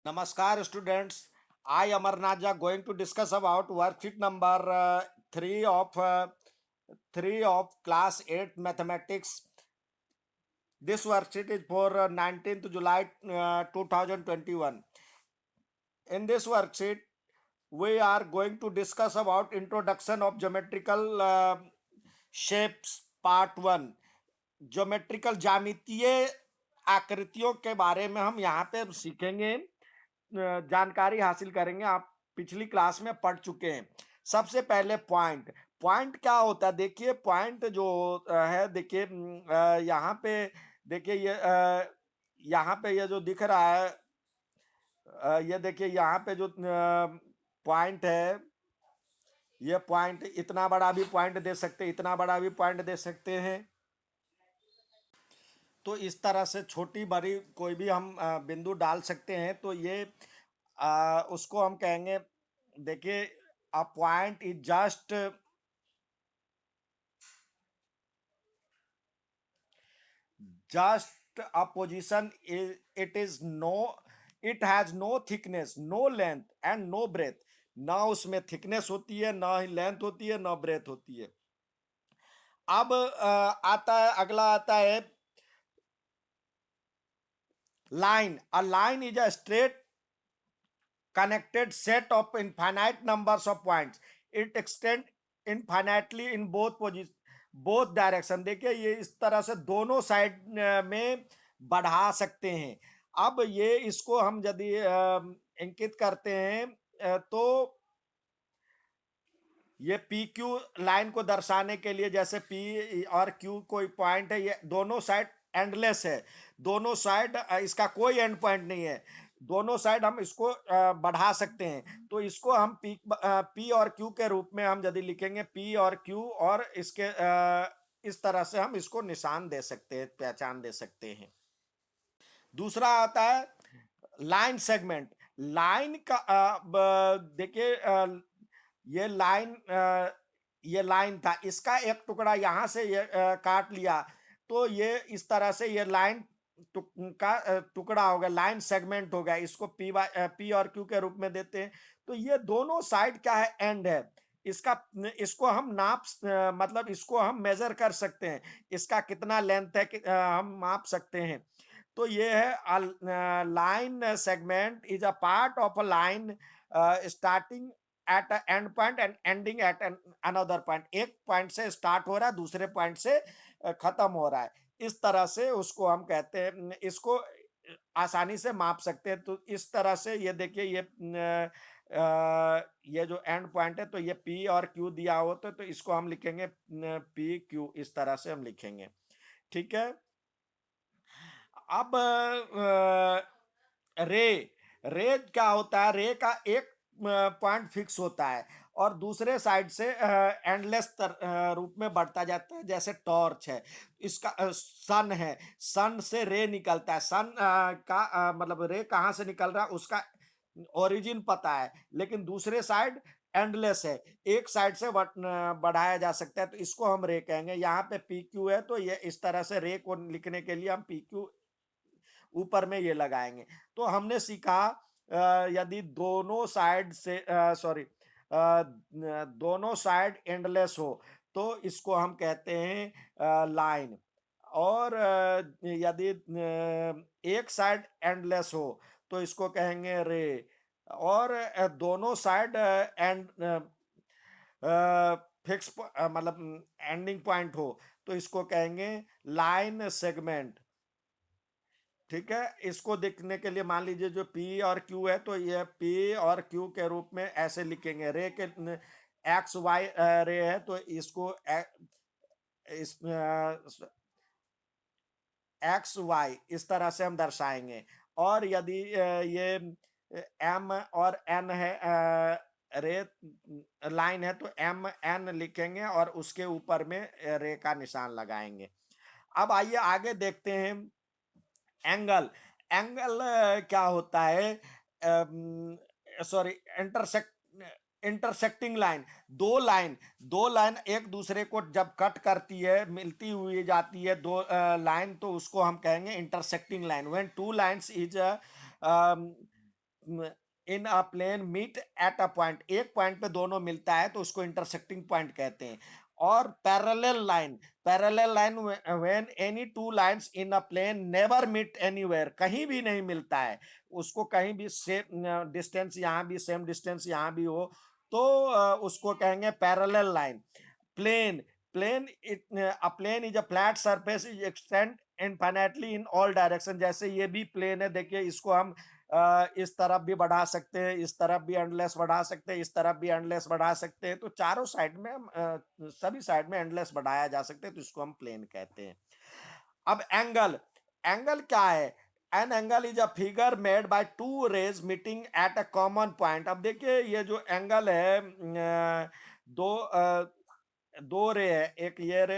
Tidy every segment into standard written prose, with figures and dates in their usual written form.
Namaskar students. I Amarnath going to discuss about worksheet number 3 of 3 of class 8 mathematics. This worksheet is for 19th July 2021. In this worksheet we are going to discuss about introduction of geometrical shapes part 1. Geometrical ज्यामितीय आकृतियों के बारे में हम यहाँ पे सीखेंगे, जानकारी हासिल करेंगे। आप पिछली क्लास में पढ़ चुके हैं। सबसे पहले पॉइंट पॉइंट क्या होता है, देखिए पॉइंट जो है, देखिए यहाँ पे देखिए यहाँ पे ये जो दिख रहा है, ये देखिए यहाँ पे जो पॉइंट है, ये पॉइंट इतना बड़ा भी पॉइंट दे सकते हैं, इतना बड़ा भी पॉइंट दे सकते हैं। तो इस तरह से छोटी बड़ी कोई भी हम बिंदु डाल सकते हैं। तो ये उसको हम कहेंगे, देखिए a point is just a position, it has no thickness, no length and no breadth. ना उसमें थिकनेस होती है, ना ही लेंथ होती है, ना ब्रेथ होती है। अब आता है, अगला आता है line. A line is a straight connected set of infinite numbers of points. It extend infinitely in both direction। देखिए ये इस तरह से दोनों साइड में बढ़ा सकते हैं। अब ये इसको हम यदि इंकित करते हैं तो ये पी क्यू लाइन को दर्शाने के लिए, जैसे पी और क्यू कोई पॉइंट है, ये दोनों साइड एंडलेस है, दोनों साइड इसका कोई एंड पॉइंट नहीं है, दोनों साइड हम इसको बढ़ा सकते हैं। तो इसको हम पी और क्यू के रूप में हम यदि लिखेंगे, पी और क्यू, और इसके इस तरह से हम इसको निशान दे सकते हैं, पहचान दे सकते हैं। दूसरा आता है लाइन सेगमेंट। लाइन का देखिए ये लाइन था, इसका एक टुकड़ा यहां से ये काट लिया, तो ये इस तरह से ये लाइन का टुकड़ा हो गया, लाइन सेगमेंट हो गया। इसको पी और क्यू के रूप में देते हैं। तो ये दोनों साइड क्या है, एंड है। इसका इसको हम मतलब इसको हम मेजर कर सकते हैं, इसका कितना लेंथ है हम माप सकते हैं। तो ये है line segment is a part of a line starting at and point and ending at another point. एक पॉइंट से स्टार्ट हो रहा है, दूसरे पॉइंट से खत्म हो रहा है। इस तरह से उसको हम कहते हैं, इसको आसानी से माप सकते हैं। तो इस तरह से ये देखिए ये जो एंड पॉइंट है, तो ये पी और क्यू दिया हो तो इसको हम लिखेंगे पी क्यू, इस तरह से हम लिखेंगे। ठीक है। अब रे रे क्या होता है, रे का एक पॉइंट फिक्स होता है और दूसरे साइड से एंडलेस रूप में बढ़ता जाता है। जैसे टॉर्च है, इसका सन है, सन से रे निकलता है। सन का मतलब रे कहाँ से निकल रहा है उसका ओरिजिन पता है, लेकिन दूसरे साइड एंडलेस है, एक साइड से बढ़ाया जा सकता है। तो इसको हम रे कहेंगे। यहाँ पे पी क्यू है, तो ये इस तरह से रे को लिखने के लिए हम पी क्यू ऊपर में ये लगाएंगे। तो हमने सीखा यदि दोनों साइड से सॉरी दोनों साइड एंडलेस हो तो इसको हम कहते हैं लाइन, और यदि एक साइड एंडलेस हो तो इसको कहेंगे रे, और दोनों साइड एंड फिक्स मतलब एंडिंग पॉइंट हो तो इसको कहेंगे लाइन सेगमेंट। ठीक है। इसको देखने के लिए मान लीजिए जो पी और क्यू है, तो ये पी और क्यू के रूप में ऐसे लिखेंगे। रे के एक्स वाई रे है, तो इसको इस एक्स वाई इस तरह से हम दर्शाएंगे। और यदि ये एम और एन है, रे लाइन है, तो एम एन लिखेंगे और उसके ऊपर में रे का निशान लगाएंगे। अब आइए आगे देखते हैं एंगल। एंगल क्या होता है, सॉरी इंटरसेक्ट इंटरसेक्टिंग लाइन। दो लाइन एक दूसरे को जब कट करती है, मिलती हुई जाती है दो लाइन, तो उसको हम कहेंगे intersecting line. When two lines is in a plane meet at a point, एक पॉइंट पे दोनों मिलता है तो उसको इंटरसेक्टिंग पॉइंट कहते हैं। और parallel line when any two lines in a plane never meet anywhere, कहीं भी नहीं मिलता है, उसको कहीं भी सेम डिस्टेंस यहाँ भी सेम डिस्टेंस यहाँ भी हो तो उसको कहेंगे parallel line. Plane, a plane is a flat surface is extend infinitely in all direction, जैसे ये भी प्लेन है, देखिए इसको हम इस तरफ भी बढ़ा सकते हैं, इस तरफ भी एंडलेस बढ़ा सकते हैं, इस तरफ भी एंडलेस बढ़ा सकते हैं, तो चारों साइड में हम सभी साइड में एंडलेस बढ़ाया जा सकते हैं, तो इसको हम प्लेन कहते हैं। अब एंगल, एंगल क्या है? An angle is a figure made by two rays meeting at a common point. अब देखिए ये जो एंगल है दो दो रे है, एक ये रे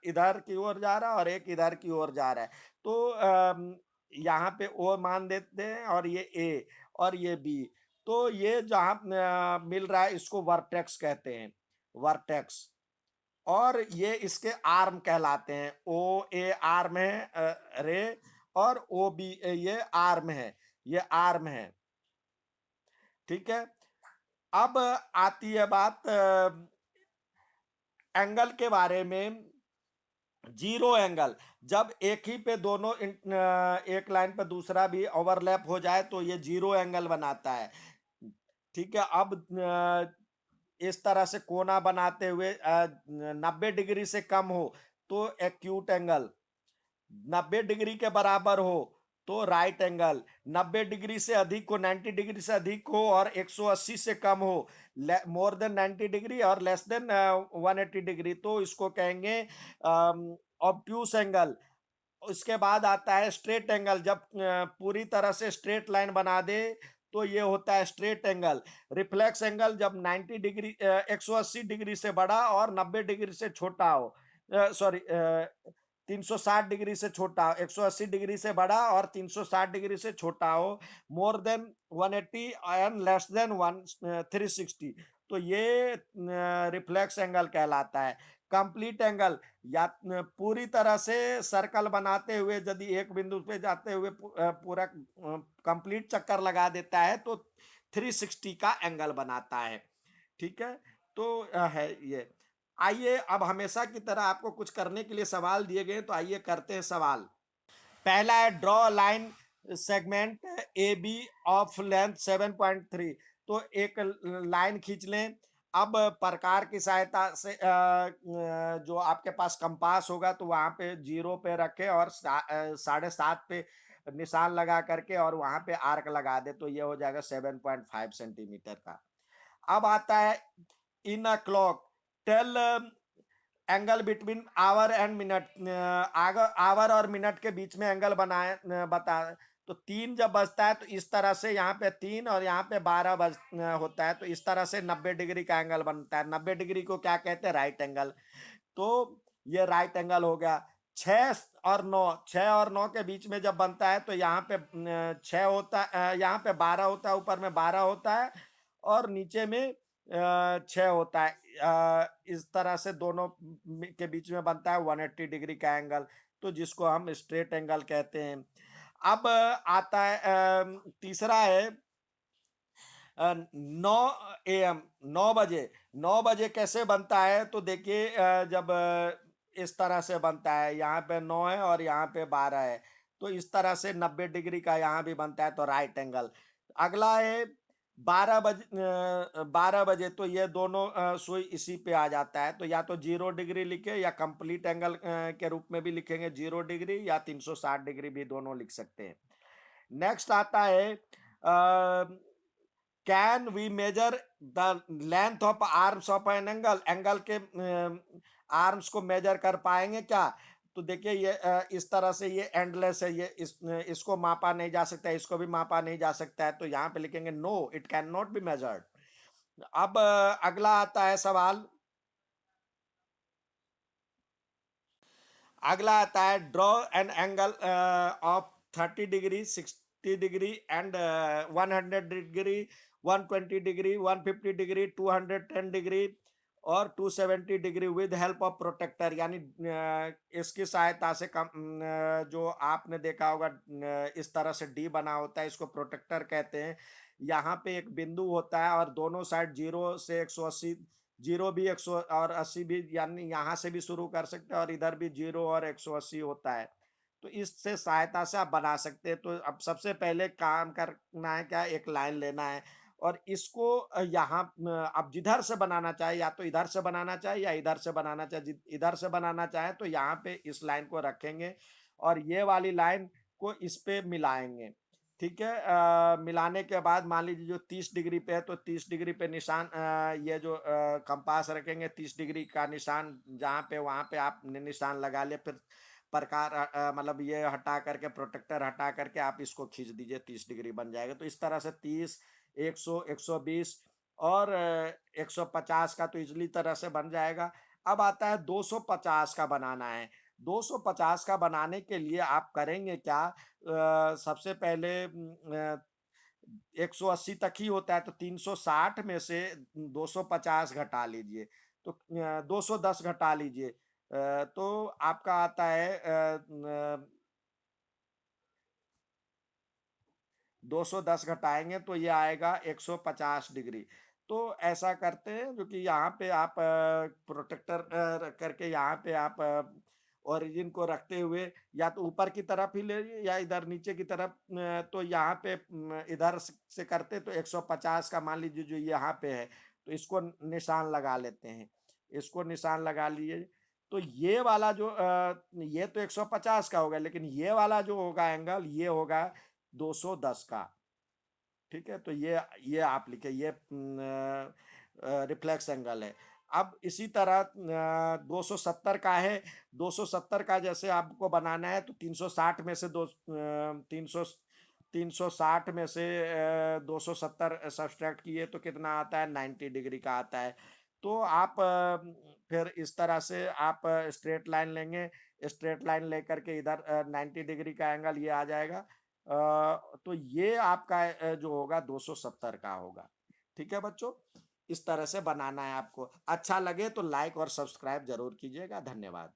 इधर की ओर जा रहा है और एक इधर की ओर जा रहा है, तो यहाँ पे ओ मान देते हैं और ये ए और ये बी, तो ये जहाँ मिल रहा है इसको वर्टेक्स कहते हैं, वर्टेक्स। और ये इसके आर्म कहलाते हैं, ओ ए आर्म है रे, और ओ बी ये आर्म है, ये आर्म है, ठीक है। अब आती है बात एंगल के बारे में। जीरो एंगल, जब एक ही पे दोनों एक लाइन पे दूसरा भी ओवरलैप हो जाए तो ये जीरो एंगल बनाता है, ठीक है। अब इस तरह से कोना बनाते हुए 90 डिग्री से कम हो तो एक्यूट एंगल, 90 डिग्री के बराबर हो तो राइट एंगल, 90 डिग्री से अधिक हो, 90 डिग्री से अधिक हो और 180 से कम हो, मोर देन 90 डिग्री और लेस देन 180 डिग्री, तो इसको कहेंगे ऑब्ट्यूस एंगल। उसके बाद आता है स्ट्रेट एंगल, जब पूरी तरह से स्ट्रेट लाइन बना दे तो ये होता है स्ट्रेट एंगल। रिफ्लेक्स एंगल, जब 90 डिग्री 180 डिग्री से बड़ा और 90 डिग्री से छोटा हो, सॉरी 360 डिग्री से छोटा हो, 180 डिग्री से बड़ा और 360 डिग्री से छोटा हो, more than 180 and less than 360, तो ये रिफ्लेक्स एंगल कहलाता है। कंप्लीट एंगल, या पूरी तरह से सर्कल बनाते हुए यदि एक बिंदु पे जाते हुए पूरा कंप्लीट चक्कर लगा देता है तो 360 का एंगल बनाता है, ठीक है। तो है ये। आइए अब हमेशा की तरह आपको कुछ करने के लिए सवाल दिए गए, तो आइए करते हैं सवाल। पहला है draw line segment A B of length 7.3, तो एक लाइन खींच लें। अब प्रकार की सहायता से जो आपके पास कंपास होगा तो वहां पे जीरो पे रखे और 7.5 पे निशान लगा करके और वहां पे आर्क लगा दे, तो ये हो जाएगा 7.5 सेंटीमीटर का। अब आता है in a clock tell angle between hour and minute, hour और मिनट के बीच में एंगल बनाए बता, तो 3 जब बजता है तो इस तरह से यहाँ पे 3 और यहाँ पे 12 बज होता है, तो इस तरह से 90 डिग्री का एंगल बनता है। 90 डिग्री को क्या कहते हैं? Right angle. तो ये राइट एंगल हो गया। 6 और 9 के बीच में जब बनता है तो यहाँ पे 6 होता है, यहाँ पे 12 होता है, ऊपर में 12 होता है और नीचे में 6 होता है। इस तरह से दोनों के बीच में बनता है 180 डिग्री का एंगल, तो जिसको हम स्ट्रेट एंगल कहते हैं। अब आता है तीसरा है 9 AM, 9 बजे। 9 बजे कैसे बनता है? तो देखिए जब इस तरह से बनता है, यहाँ पे 9 है और यहाँ पे 12 है, तो इस तरह से 90 डिग्री का यहाँ भी बनता है, तो राइट एंगल। अगला है 12 बजे, तो ये दोनों सुई इसी पे आ जाता है, तो या तो 0 डिग्री लिखे या कंप्लीट एंगल के रूप में भी लिखेंगे 0 डिग्री, या 360 डिग्री भी दोनों लिख सकते हैं। नेक्स्ट आता है can we measure the length of arms of an angle, angle के आर्म्स को मेजर कर पाएंगे क्या? तो देखिए ये इस तरह से ये एंडलेस है, ये इसको मापा नहीं जा सकता, इसको भी मापा नहीं जा सकता है, तो यहाँ पे लिखेंगे no, it can not be measured. अब अगला आता है सवाल, अगला आता है draw an angle of 30 degree, 60 degree and 100 degree, 120 degree, 150 degree, 210 degree और 270 degree with help of protractor, यानी इसकी सहायता से जो आपने देखा होगा इस तरह से डी बना होता है, इसको प्रोटेक्टर कहते हैं। यहाँ पे एक बिंदु होता है और दोनों साइड 0 से 180, 0 भी 100 और 80 भी, यानी यहाँ से भी शुरू कर सकते हैं और इधर भी 0 और 180 होता है। तो इससे सहायता से आप बना सकते हैं। तो अब सबसे पहले काम करना है क्या, एक लाइन लेना है और इसको यहाँ आप जिधर से बनाना चाहे, या तो इधर से बनाना चाहे या इधर से बनाना चाहे। इधर से बनाना चाहे तो यहाँ पे इस लाइन को रखेंगे और ये वाली लाइन को इस पे मिलाएंगे। ठीक है, मिलाने के बाद मान लीजिए जो 30 डिग्री पे है तो 30 डिग्री पे निशान, ये जो कंपास रखेंगे 30 डिग्री का निशान जहाँ पे, वहाँ पे आपने निशान लगा लिया। फिर प्रकार मतलब ये हटा करके, प्रोटेक्टर हटा करके आप इसको खींच दीजिए, 30 डिग्री बन जाएगा। तो इस तरह से 30, 100, 120 और 150 का तो इजली तरह से बन जाएगा। अब आता है 250 का बनाना है। 250 का बनाने के लिए आप करेंगे क्या, सबसे पहले 180 तक ही होता है तो 360 में से 250 घटा लीजिए, तो 210 घटा लीजिए, तो आपका आता है 210 घटाएँगे तो ये आएगा 150 डिग्री। तो ऐसा करते हैं, जो कि यहाँ पे आप प्रोटेक्टर रख करके यहाँ पे आप ओरिजिन को रखते हुए या तो ऊपर की तरफ ही ले या इधर नीचे की तरफ, तो यहाँ पे इधर से करते तो 150 का मान लीजिए जो यहाँ पे है, तो इसको निशान लगा लेते हैं। इसको निशान लगा लिए, तो ये वाला जो ये तो 150 का हो गया, लेकिन ये वाला जो होगा एंगल, ये होगा 210 का। ठीक है, तो ये आप लिखे, ये रिफ्लेक्स एंगल है। अब इसी तरह 270 का है। 270 का जैसे आपको बनाना है तो 360 में से 360 में से 270 सब्सट्रैक्ट किए तो कितना आता है, 90 डिग्री का आता है। तो आप फिर इस तरह से आप स्ट्रेट लाइन लेंगे। स्ट्रेट लाइन लेकर के इधर 90 डिग्री का एंगल ये आ जाएगा। तो ये आपका जो होगा 270 का होगा। ठीक है बच्चों, इस तरह से बनाना है आपको। अच्छा लगे तो लाइक और सब्सक्राइब जरूर कीजिएगा। धन्यवाद।